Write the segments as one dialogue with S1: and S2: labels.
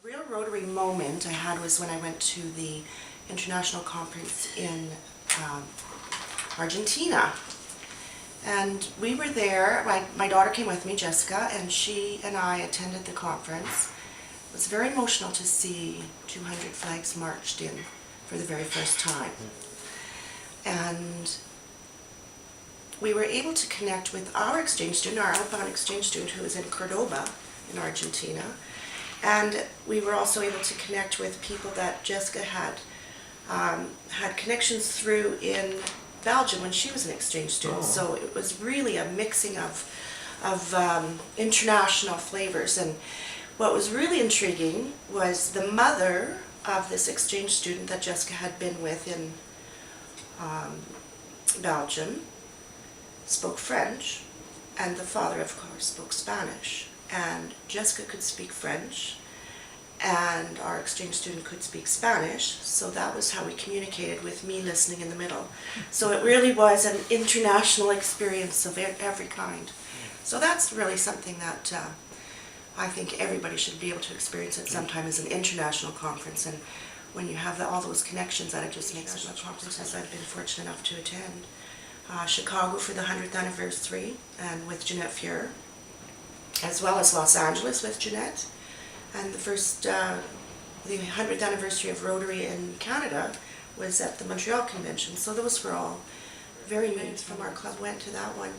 S1: Real Rotary moment I had was when I went to the international conference in Argentina. And we were there, my daughter came with me, Jessica, and she and I attended the conference. It was very emotional to see 200 flags marched in for the very first time. And we were able to connect with our exchange student, our outbound exchange student who was in Cordoba in Argentina. And we were also able to connect with people that Jessica had connections through in Belgium when she was an exchange student.
S2: Oh.
S1: So it was really a mixing of international flavors. And what was really intriguing was the mother of this exchange student that Jessica had been with in Belgium spoke French, and the father, of course, spoke Spanish. And Jessica could speak French, and our exchange student could speak Spanish, so that was how we communicated, with me listening in the middle. So it really was an international experience of every kind. So that's really something that I think everybody should be able to experience at some time, as an international conference. And when you have all those connections, that it just makes it much conferences I've been fortunate enough to attend. Chicago for the 100th anniversary, and with Jeanette Fuhr, as well as Los Angeles with Jeanette. And the 100th anniversary of Rotary in Canada was at the Montreal Convention. So those were all very neat from our club. Went to that one.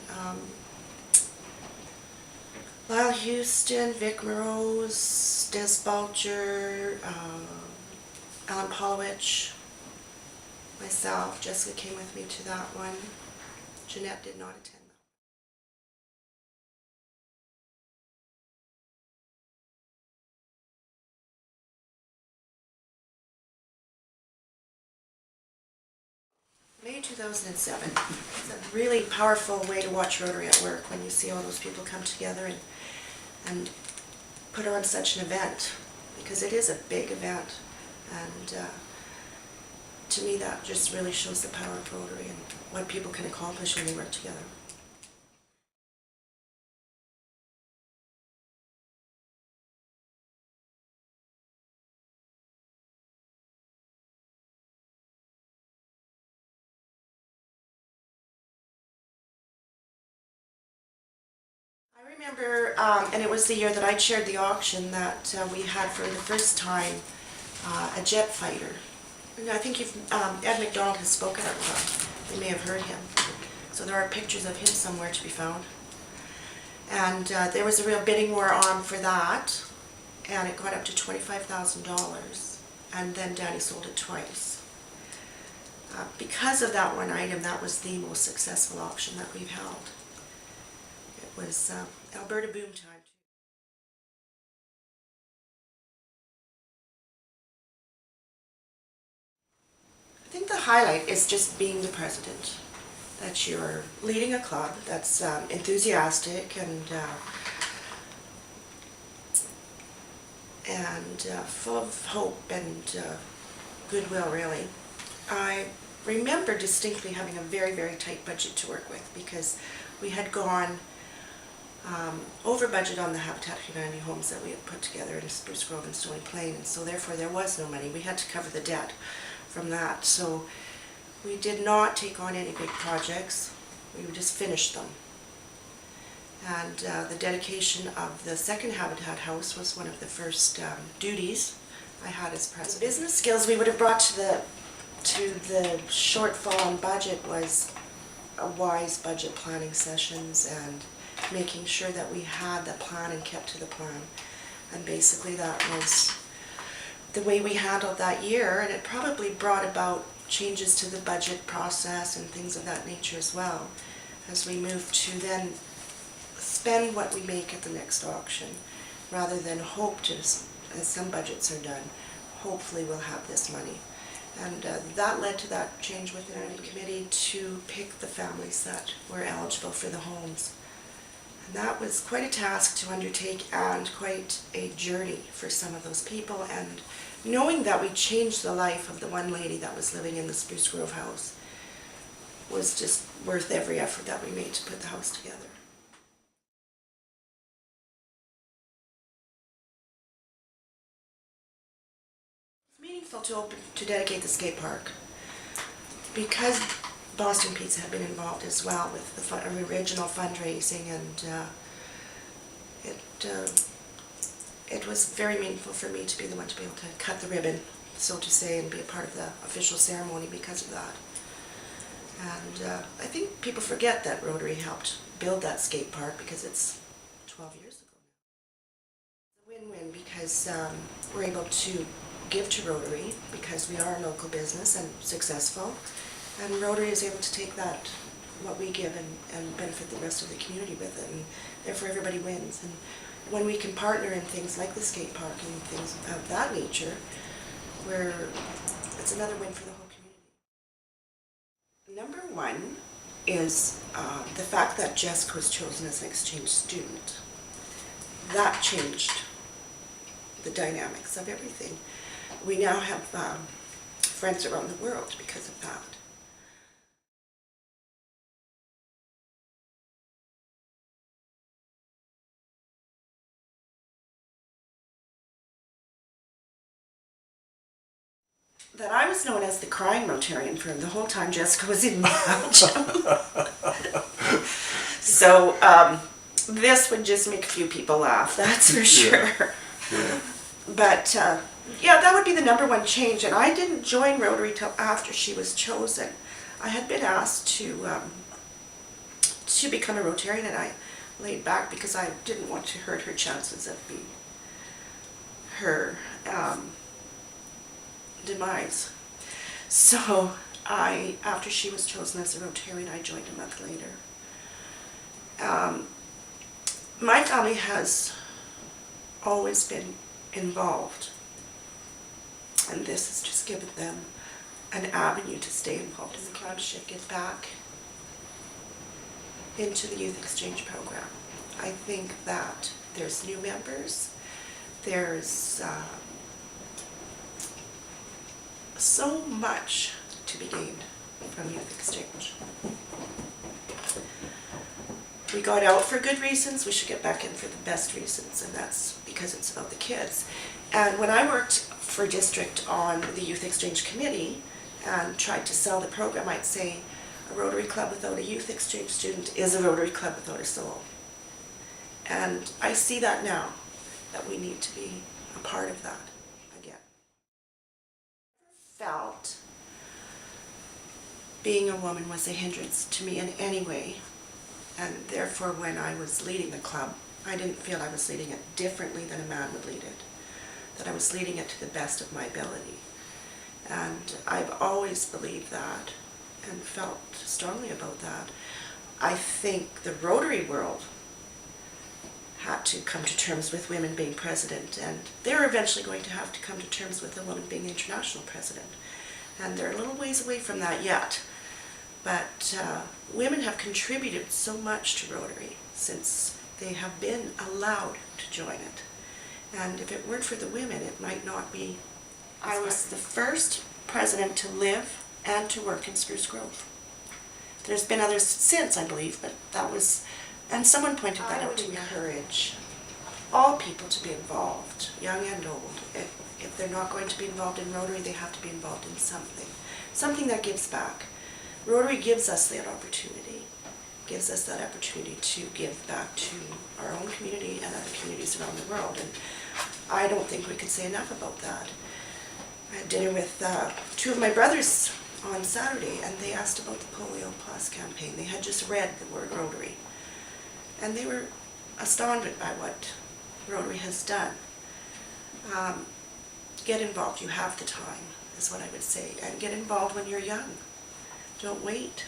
S1: Lyle Houston, Vic Morose, Des Balcher, Alan Polowich, myself, Jessica came with me to that one. Jeanette did not attend. May 2007. It's a really powerful way to watch Rotary at work when you see all those people come together and put on such an event, because it is a big event. And to me, that just really shows the power of Rotary and what people can accomplish when they work together. I remember, and it was the year that I chaired the auction, that we had for the first time a jet fighter. And I think Ed McDonald has spoken at one. You may have heard him. So there are pictures of him somewhere to be found. And there was a real bidding war on for that, and it got up to $25,000. And then Danny sold it twice. Because of that one item, that was the most successful auction that we've held. It was Alberta boom time. I think the highlight is just being the president. That you're leading a club that's enthusiastic and full of hope and goodwill, really. I remember distinctly having a very, very tight budget to work with, because we had gone over budget on the Habitat for Humanity homes that we had put together in Spruce Grove and Stony Plain, and so therefore there was no money. We had to cover the debt from that. So we did not take on any big projects. We just finished them. And the dedication of the second Habitat house was one of the first duties I had as president. The business skills we would have brought to the shortfall in budget was a wise budget planning sessions and making sure that we had the plan and kept to the plan. And basically that was the way we handled that year, and it probably brought about changes to the budget process and things of that nature as well, as we moved to then spend what we make at the next auction, rather than hope to, as some budgets are done, hopefully we'll have this money. And that led to that change within our committee to pick the families that were eligible for the homes. And that was quite a task to undertake, and quite a journey for some of those people. And knowing that we changed the life of the one lady that was living in the Spruce Grove house was just worth every effort that we made to put the house together. meaningful to dedicate the skate park because Boston Pizza had been involved as well with the original fundraising, and it was very meaningful for me to be the one to be able to cut the ribbon, so to say, and be a part of the official ceremony because of that. And I think people forget that Rotary helped build that skate park because it's 12 years ago. It's a win-win because we're able to give to Rotary because we are a local business and successful, and Rotary is able to take that, what we give, and benefit the rest of the community with it, and therefore everybody wins. And when we can partner in things like the skate park and things of that nature, where it's another win for the whole community. Number one is the fact that Jessica was chosen as an exchange student. That changed the dynamics of everything. We now have friends around the world because of that. That I was known as the crying Rotarian for the whole time Jessica was in Belgium. So this would just make a few people laugh, that's for sure.
S2: Yeah.
S1: But yeah, that would be the number one change. And I didn't join Rotary till after she was chosen. I had been asked to become a Rotarian, and I laid back because I didn't want to hurt her chances of being her demise. So after she was chosen as a Rotarian, I joined a month later. My family has always been involved, and this has just given them an avenue to stay involved in the club, should get back into the youth exchange program. I think that there's new members, there's so much to be gained from youth exchange. We got out for good reasons, we should get back in for the best reasons, and that's because it's about the kids. And when I worked for district on the youth exchange committee and tried to sell the program, I'd say a Rotary Club without a youth exchange student is a Rotary Club without a soul. And I see that now, that we need to be a part of that again. Felt being a woman was a hindrance to me in any way, and therefore when I was leading the club, I didn't feel I was leading it differently than a man would lead it, that I was leading it to the best of my ability. And I've always believed that and felt strongly about that. I think the Rotary world had to come to terms with women being president, and they're eventually going to have to come to terms with a woman being the international president. And they're a little ways away from that yet. But women have contributed so much to Rotary since they have been allowed to join it. And if it weren't for the women, it might not be. I was the first president to live and to work in Spruce Grove. There's been others since, I believe, but that was, and someone pointed that out to me. I would encourage all people to be involved, young and old. If they're not going to be involved in Rotary, they have to be involved in something that gives back. Rotary gives us that opportunity, gives us that opportunity to give back to our own community and other communities around the world. And I don't think we could say enough about that. I had dinner with two of my brothers on Saturday, and they asked about the Polio Plus campaign. They had just read the word Rotary, and they were astounded by what Rotary has done. Get involved. You have the time, is what I would say, and get involved when you're young. Don't wait.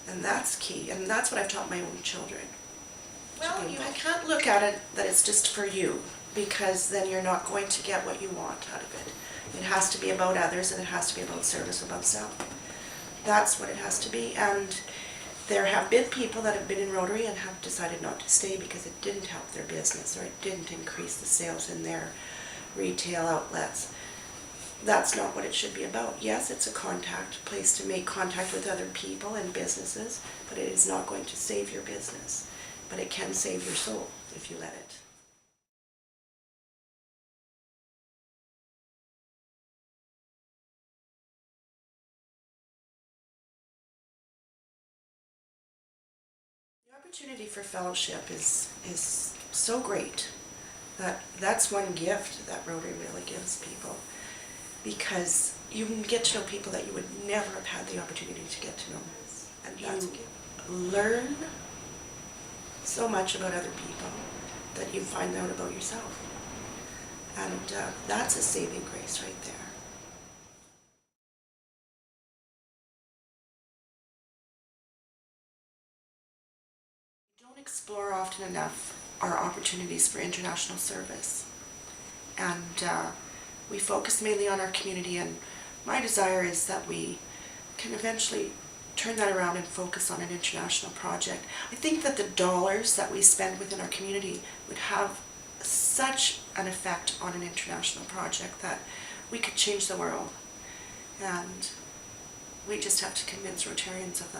S1: And that's key, and that's what I've taught my own children. Well, you can't look at it that it's just for you, because then you're not going to get what you want out of it. It has to be about others, and it has to be about service above self. That's what it has to be. And there have been people that have been in Rotary and have decided not to stay because it didn't help their business, or it didn't increase the sales in their retail outlets. That's not what it should be about. Yes, it's a place to make contact with other people and businesses, but it is not going to save your business. But it can save your soul if you let it. Opportunity for fellowship is so great that that's one gift that Rotary really gives people, because you can get to know people that you would never have had the opportunity to get to know, and you learn so much about other people that you find out about yourself, and that's a saving grace right there. We don't explore often enough our opportunities for international service, and we focus mainly on our community, and my desire is that we can eventually turn that around and focus on an international project. I think that the dollars that we spend within our community would have such an effect on an international project that we could change the world, and we just have to convince Rotarians of that.